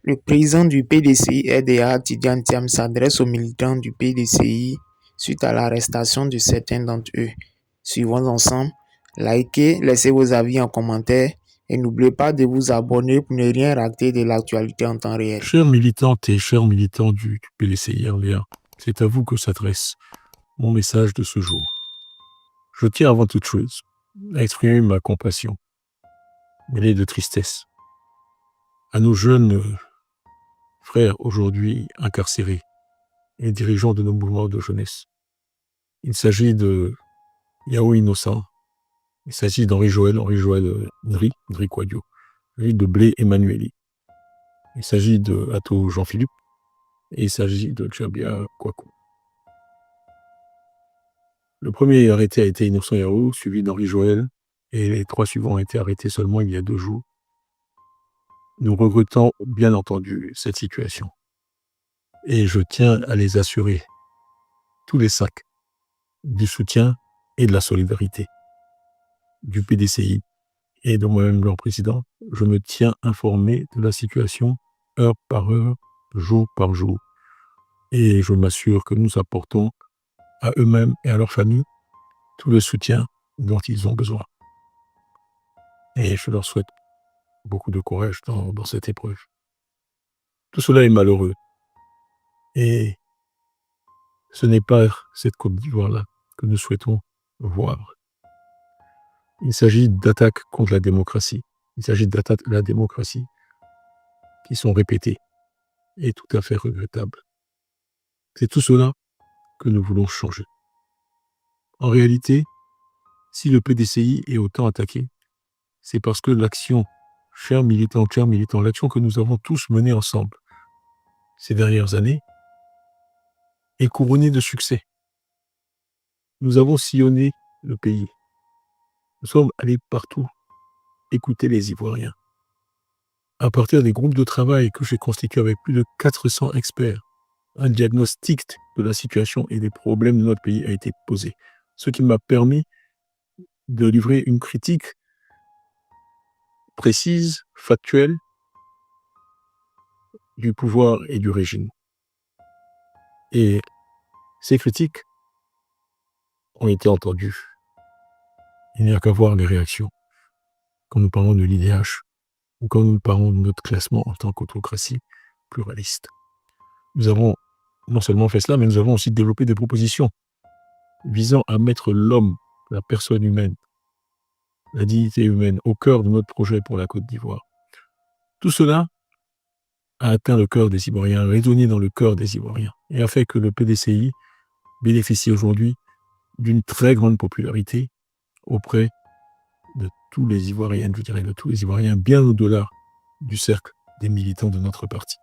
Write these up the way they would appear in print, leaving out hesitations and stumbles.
Le président du PDCI, RDA, Tidiane Thiam, s'adresse aux militants du PDCI suite à l'arrestation de certains d'entre eux. Suivons ensemble, likez, laissez vos avis en commentaire et n'oubliez pas de vous abonner pour ne rien rater de l'actualité en temps réel. Chères militantes et chers militants du PDCI RDA, c'est à vous que s'adresse mon message de ce jour. Je tiens avant toute chose à exprimer ma compassion, mêlée de tristesse, à nos jeunes frères aujourd'hui incarcérés et dirigeants de nos mouvements de jeunesse. Il s'agit de Yao Innocent, il s'agit d'Henri Joël Nri Kwadio, il s'agit de Blé Emmanueli, il s'agit de Atto Jean-Philippe et il s'agit de Djabia Kwaku. Le premier arrêté a été Innocent Yao, suivi d'Henri Joël, et les 3 suivants ont été arrêtés seulement il y a 2 jours. Nous regrettons bien entendu cette situation. Et je tiens à les assurer, tous les 5, du soutien et de la solidarité du PDCI et de moi-même, leur président. Je me tiens informé de la situation heure par heure, jour par jour. Et je m'assure que nous apportons à eux-mêmes et à leurs familles tout le soutien dont ils ont besoin. Et je leur souhaite beaucoup de courage dans cette épreuve. Tout cela est malheureux. Et ce n'est pas cette Côte d'Ivoire-là que nous souhaitons voir. Il s'agit d'attaques contre la démocratie. Il s'agit d'attaques de la démocratie qui sont répétées et tout à fait regrettables. C'est tout cela que nous voulons changer. En réalité, si le PDCI est autant attaqué, c'est parce que l'action, chers militants, l'action que nous avons tous menée ensemble ces dernières années est couronnée de succès. Nous avons sillonné le pays. Nous sommes allés partout écouter les Ivoiriens. À partir des groupes de travail que j'ai constitués avec plus de 400 experts, un diagnostic de la situation et des problèmes de notre pays a été posé, ce qui m'a permis de livrer une critique précise, factuelle, du pouvoir et du régime. Et ces critiques ont été entendues. Il n'y a qu'à voir les réactions quand nous parlons de l'IDH ou quand nous parlons de notre classement en tant qu'autocratie pluraliste. Nous avons non seulement fait cela, mais nous avons aussi développé des propositions visant à mettre l'homme, la personne humaine, la dignité humaine au cœur de notre projet pour la Côte d'Ivoire. Tout cela a atteint le cœur des Ivoiriens, a résonné dans le cœur des Ivoiriens et a fait que le PDCI bénéficie aujourd'hui d'une très grande popularité auprès de tous les Ivoiriens, je dirais de tous les Ivoiriens, bien au-delà du cercle des militants de notre parti.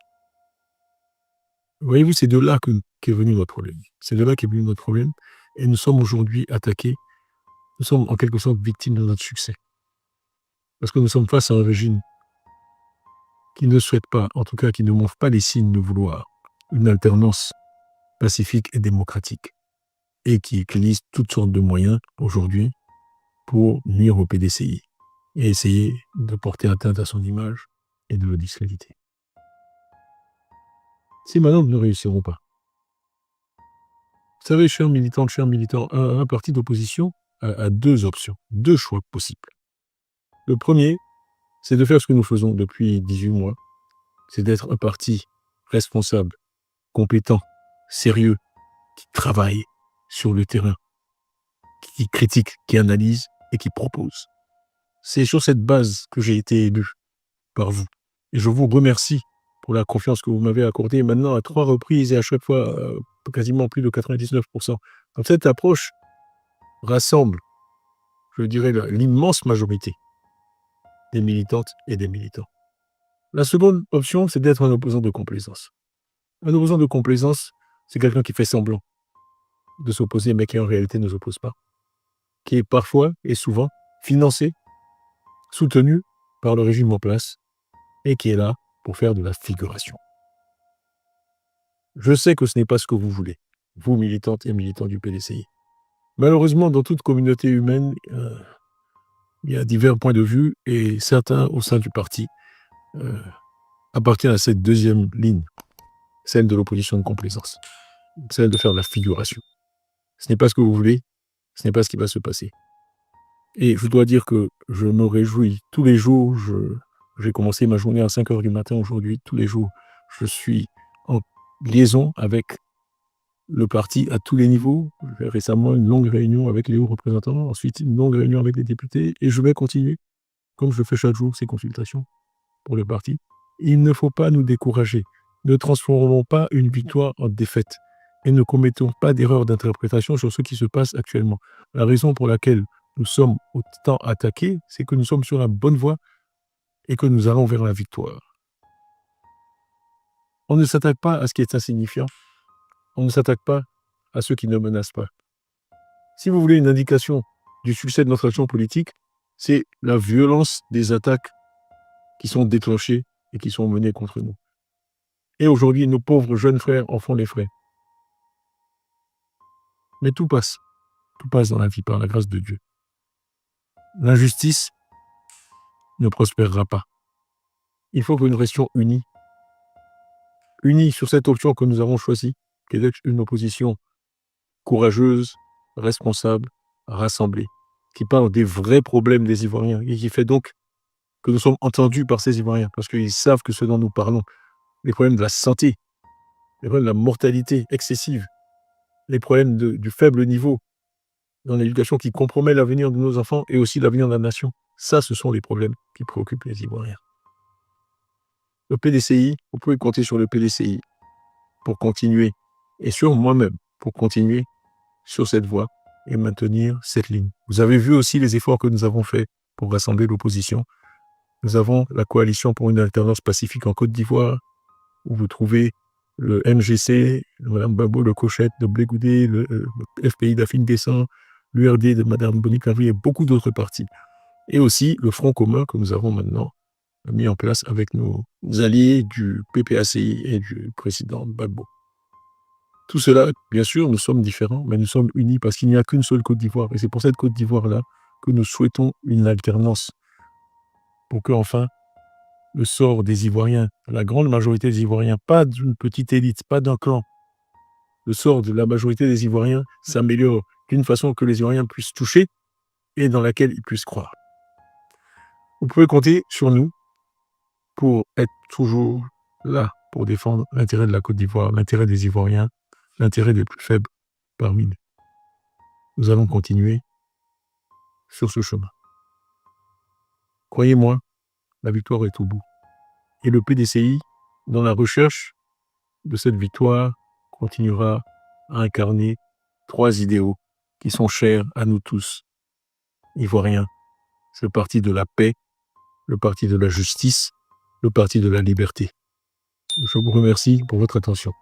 Voyez-vous, c'est de là qu'est venu notre problème. C'est de là qu'est venu notre problème. Et nous sommes aujourd'hui attaqués. Nous sommes en quelque sorte victimes de notre succès. Parce que nous sommes face à un régime qui ne souhaite pas, en tout cas qui ne montre pas les signes de vouloir une alternance pacifique et démocratique. Et qui utilise toutes sortes de moyens aujourd'hui pour nuire au PDCI et essayer de porter atteinte à son image et de le discréditer. Ces manœuvres ne réussiront pas. Vous savez, chers militants, un parti d'opposition a 2 options, 2 choix possibles. Le premier, c'est de faire ce que nous faisons depuis 18 mois, c'est d'être un parti responsable, compétent, sérieux, qui travaille sur le terrain, qui critique, qui analyse et qui propose. C'est sur cette base que j'ai été élu par vous. Et je vous remercie pour la confiance que vous m'avez accordée maintenant à 3 reprises et à chaque fois quasiment plus de 99%. Donc cette approche rassemble, je dirais, l'immense majorité des militantes et des militants. La seconde option, c'est d'être un opposant de complaisance. Un opposant de complaisance, c'est quelqu'un qui fait semblant de s'opposer, mais qui en réalité ne s'oppose pas. Qui est parfois et souvent financé, soutenu par le régime en place, et qui est là pour faire de la figuration. Je sais que ce n'est pas ce que vous voulez, vous militantes et militants du PDCI. Malheureusement, dans toute communauté humaine, il y a divers points de vue, et certains au sein du parti appartient à cette deuxième ligne, celle de l'opposition de complaisance, celle de faire la figuration. Ce n'est pas ce que vous voulez, ce n'est pas ce qui va se passer. Et je dois dire que je me réjouis tous les jours. J'ai commencé ma journée à 5h du matin aujourd'hui. Tous les jours, je suis en liaison avec le parti à tous les niveaux. J'ai fait récemment une longue réunion avec les hauts représentants, ensuite une longue réunion avec les députés, et je vais continuer, comme je fais chaque jour, ces consultations pour le parti. Il ne faut pas nous décourager. Ne transformons pas une victoire en défaite et ne commettons pas d'erreurs d'interprétation sur ce qui se passe actuellement. La raison pour laquelle nous sommes autant attaqués, c'est que nous sommes sur la bonne voie et que nous allons vers la victoire. On ne s'attaque pas à ce qui est insignifiant. On ne s'attaque pas à ceux qui ne menacent pas. Si vous voulez une indication du succès de notre action politique, c'est la violence des attaques qui sont déclenchées et qui sont menées contre nous. Et aujourd'hui, nos pauvres jeunes frères en font les frais. Mais tout passe dans la vie par la grâce de Dieu. L'injustice ne prospérera pas. Il faut que nous restions unis sur cette option que nous avons choisie, qui est une opposition courageuse, responsable, rassemblée, qui parle des vrais problèmes des Ivoiriens et qui fait donc que nous sommes entendus par ces Ivoiriens, parce qu'ils savent que ce dont nous parlons, les problèmes de la santé, les problèmes de la mortalité excessive, les problèmes du faible niveau dans l'éducation qui compromet l'avenir de nos enfants et aussi l'avenir de la nation. Ça, ce sont les problèmes qui préoccupent les Ivoiriens. Le PDCI, vous pouvez compter sur le PDCI pour continuer, et sur moi-même, pour continuer sur cette voie et maintenir cette ligne. Vous avez vu aussi les efforts que nous avons faits pour rassembler l'opposition. Nous avons la coalition pour une alternance pacifique en Côte d'Ivoire, où vous trouvez le MGC, Mme Babo, le Cochette de Blé-Goudé, le FPI d'Afine Descent, l'URD de Mme Bonique Henry et beaucoup d'autres partis. Et aussi le Front commun que nous avons maintenant mis en place avec nos alliés du PPACI et du président Gbagbo. Tout cela, bien sûr, nous sommes différents, mais nous sommes unis parce qu'il n'y a qu'une seule Côte d'Ivoire. Et c'est pour cette Côte d'Ivoire-là que nous souhaitons une alternance. Pour que, enfin, le sort des Ivoiriens, la grande majorité des Ivoiriens, pas d'une petite élite, pas d'un clan, le sort de la majorité des Ivoiriens s'améliore d'une façon que les Ivoiriens puissent toucher et dans laquelle ils puissent croire. Vous pouvez compter sur nous pour être toujours là, pour défendre l'intérêt de la Côte d'Ivoire, l'intérêt des Ivoiriens, l'intérêt des plus faibles parmi nous. Nous allons continuer sur ce chemin. Croyez-moi, la victoire est au bout. Et le PDCI, dans la recherche de cette victoire, continuera à incarner 3 idéaux qui sont chers à nous tous, Ivoiriens. C'est le parti de la paix, le parti de la justice, le parti de la liberté. Je vous remercie pour votre attention.